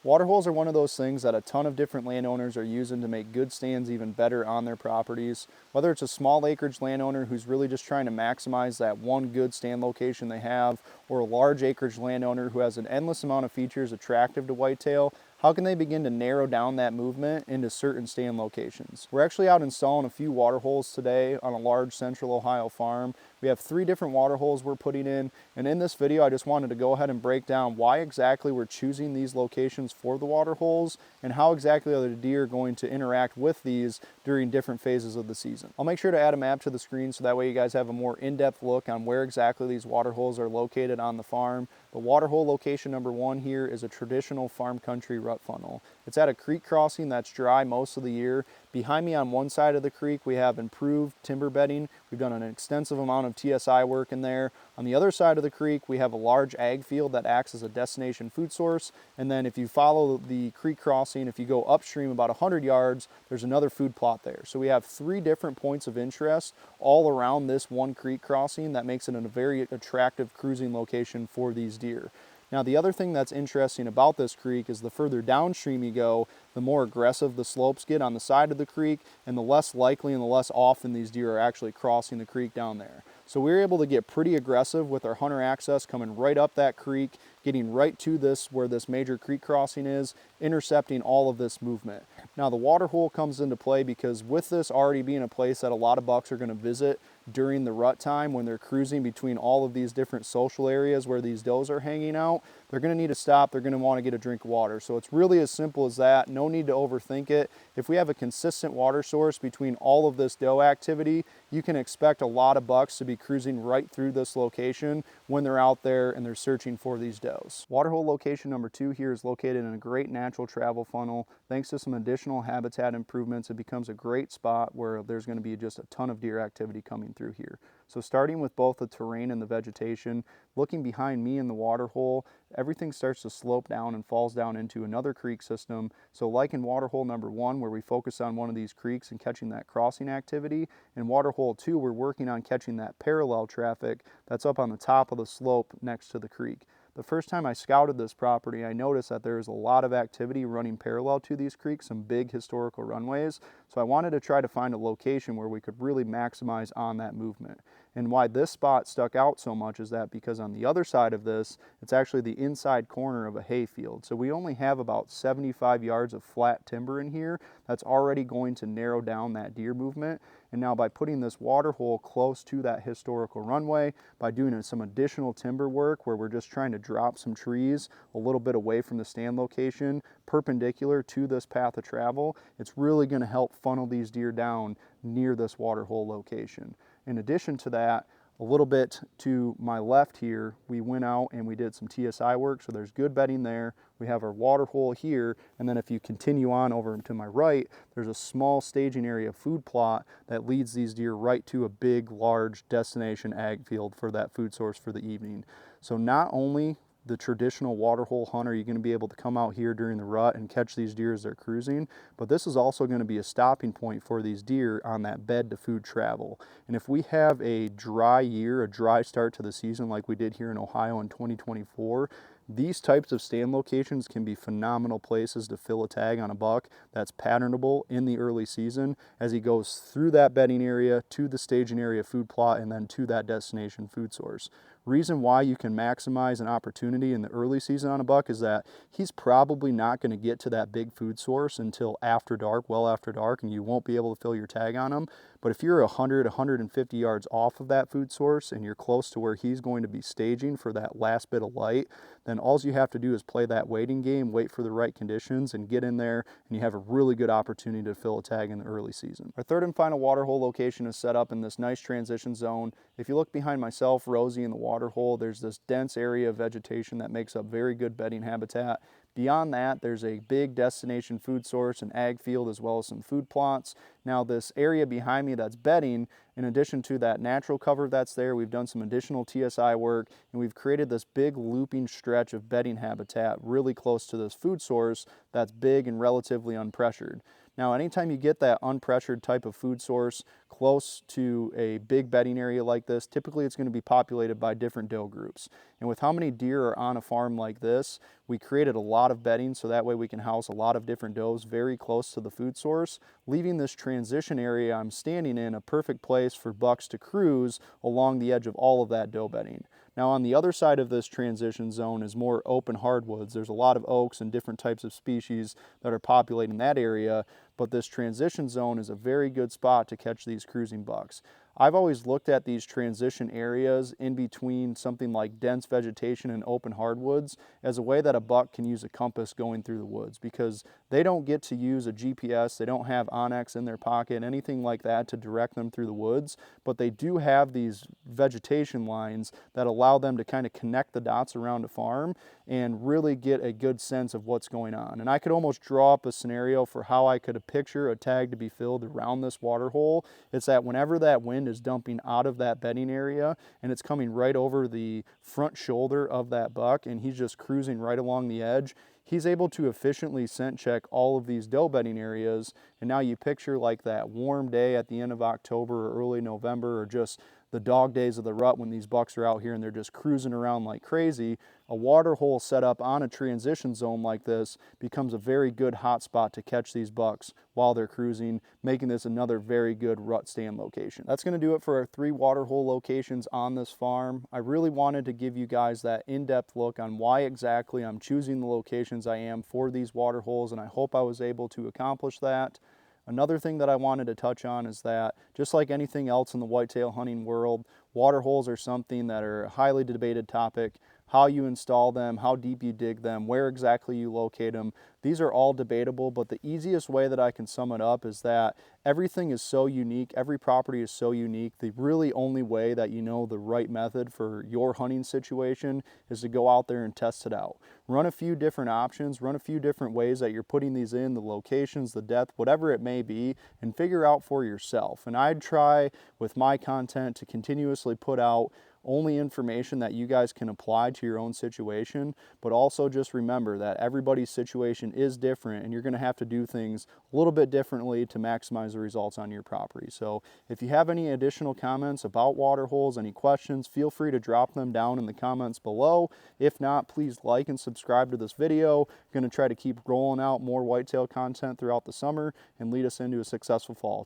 Water holes are one of those things that a ton of different landowners are using to make good stands even better on their properties. Whether it's a small acreage landowner who's really just trying to maximize that one good stand location they have, or a large acreage landowner who has an endless amount of features attractive to whitetail, how can they begin to narrow down that movement into certain stand locations? We're actually out installing a few water holes today on a large central Ohio farm. We have 3 different water holes we're putting in, and in this video I just wanted to go ahead and break down why exactly we're choosing these locations for the water holes and how exactly are the deer going to interact with these during different phases of the season. I'll make sure to add a map to the screen so that way you guys have a more in-depth look on where exactly these water holes are located on the farm. The water hole location number 1 here is a traditional farm country rut funnel. It's at a creek crossing that's dry most of the year. Behind me on one side of the creek we have improved timber bedding. We've done an extensive amount of TSI work in there. On the other side of the creek we have a large ag field that acts as a destination food source, and then if you follow the creek crossing, if you go upstream about 100 yards, there's another food plot there. So we have 3 different points of interest all around this one creek crossing that makes it a very attractive cruising location for these deer. Now the other thing that's interesting about this creek is the further downstream you go, the more aggressive the slopes get on the side of the creek, and the less likely and the less often these deer are actually crossing the creek down there. So we were able to get pretty aggressive with our hunter access coming right up that creek, getting right to this where this major creek crossing is, intercepting all of this movement. Now the water hole comes into play because with this already being a place that a lot of bucks are going to visit during the rut time when they're cruising between all of these different social areas where these does are hanging out, they're going to need to stop, they're going to want to get a drink of water. So it's really as simple as that, no need to overthink it. If we have a consistent water source between all of this doe activity, you can expect a lot of bucks to be cruising right through this location when they're out there and they're searching for these does. Waterhole location number 2 here is located in a great natural travel funnel. Thanks to some additional habitat improvements, it becomes a great spot where there's going to be just a ton of deer activity coming through here. So starting with both the terrain and the vegetation, looking behind me in the water hole, everything starts to slope down and falls down into another creek system. So like in water hole number 1, where we focus on one of these creeks and catching that crossing activity, in water hole 2, we're working on catching that parallel traffic that's up on the top of the slope next to the creek. The first time I scouted this property, I noticed that there is a lot of activity running parallel to these creeks, some big historical runways. So I wanted to try to find a location where we could really maximize on that movement. And why this spot stuck out so much is that because on the other side of this, it's actually the inside corner of a hay field. So we only have about 75 yards of flat timber in here that's already going to narrow down that deer movement. And now by putting this water hole close to that historical runway, by doing some additional timber work where we're just trying to drop some trees a little bit away from the stand location, perpendicular to this path of travel, it's really going to help funnel these deer down near this water hole location. In addition to that, a little bit to my left here, we went out and we did some TSI work, so there's good bedding there. We have our water hole here, and then if you continue on over to my right, there's a small staging area food plot that leads these deer right to a big, large destination ag field for that food source for the evening. So not only the traditional water hole hunter, you're going to be able to come out here during the rut and catch these deer as they're cruising, but this is also going to be a stopping point for these deer on that bed to food travel. And if we have a dry year, a dry start to the season like we did here in Ohio in 2024, these types of stand locations can be phenomenal places to fill a tag on a buck that's patternable in the early season as he goes through that bedding area to the staging area food plot and then to that destination food source. Reason why you can maximize an opportunity in the early season on a buck is that he's probably not going to get to that big food source until after dark, well after dark, and you won't be able to fill your tag on him. But if you're 100, 150 yards off of that food source and you're close to where he's going to be staging for that last bit of light, then all you have to do is play that waiting game, wait for the right conditions, and get in there, and you have a really good opportunity to fill a tag in the early season. Our third and final water hole location is set up in this nice transition zone. If you look behind myself, Rosie, in the water hole, there's this dense area of vegetation that makes up very good bedding habitat. Beyond that, there's a big destination food source, an ag field, as well as some food plots. Now this area behind me that's bedding, in addition to that natural cover that's there, we've done some additional TSI work, and we've created this big looping stretch of bedding habitat really close to this food source that's big and relatively unpressured. Now, anytime you get that unpressured type of food source close to a big bedding area like this, typically it's going to be populated by different doe groups. And with how many deer are on a farm like this, we created a lot of bedding so that way we can house a lot of different does very close to the food source, leaving this transition area I'm standing in a perfect place for bucks to cruise along the edge of all of that doe bedding. Now, on the other side of this transition zone is more open hardwoods. There's a lot of oaks and different types of species that are populating that area, but this transition zone is a very good spot to catch these cruising bucks. I've always looked at these transition areas in between something like dense vegetation and open hardwoods as a way that a buck can use a compass going through the woods, because they don't get to use a GPS, they don't have Onyx in their pocket, anything like that to direct them through the woods, but they do have these vegetation lines that allow them to kind of connect the dots around a farm and really get a good sense of what's going on. And I could almost draw up a scenario for how I could picture a tag to be filled around this water hole. It's that whenever that wind is dumping out of that bedding area and it's coming right over the front shoulder of that buck and he's just cruising right along the edge, he's able to efficiently scent check all of these doe bedding areas. And now you picture like that warm day at the end of October or early November, or just the dog days of the rut when these bucks are out here and they're just cruising around like crazy. A water hole set up on a transition zone like this becomes a very good hot spot to catch these bucks while they're cruising, making this another very good rut stand location. That's going to do it for our 3 water hole locations on this farm. I really wanted to give you guys that in-depth look on why exactly I'm choosing the locations I am for these water holes, and I hope I was able to accomplish that. Another thing that I wanted to touch on is that, just like anything else in the whitetail hunting world, water holes are something that are a highly debated topic. How you install them, how deep you dig them, where exactly you locate them, these are all debatable, but the easiest way that I can sum it up is that everything is so unique, every property is so unique. The really only way that you know the right method for your hunting situation is to go out there and test it out. Run a few different options, run a few different ways that you're putting these in, the locations, the depth, whatever it may be, and figure out for yourself. And I'd try with my content to continuously put out only information that you guys can apply to your own situation, but also just remember that everybody's situation is different and you're going to have to do things a little bit differently to maximize the results on your property. So if you have any additional comments about water holes, any questions, feel free to drop them down in the comments below. If not, please like and subscribe to this video. I'm going to try to keep rolling out more whitetail content throughout the summer and lead us into a successful fall.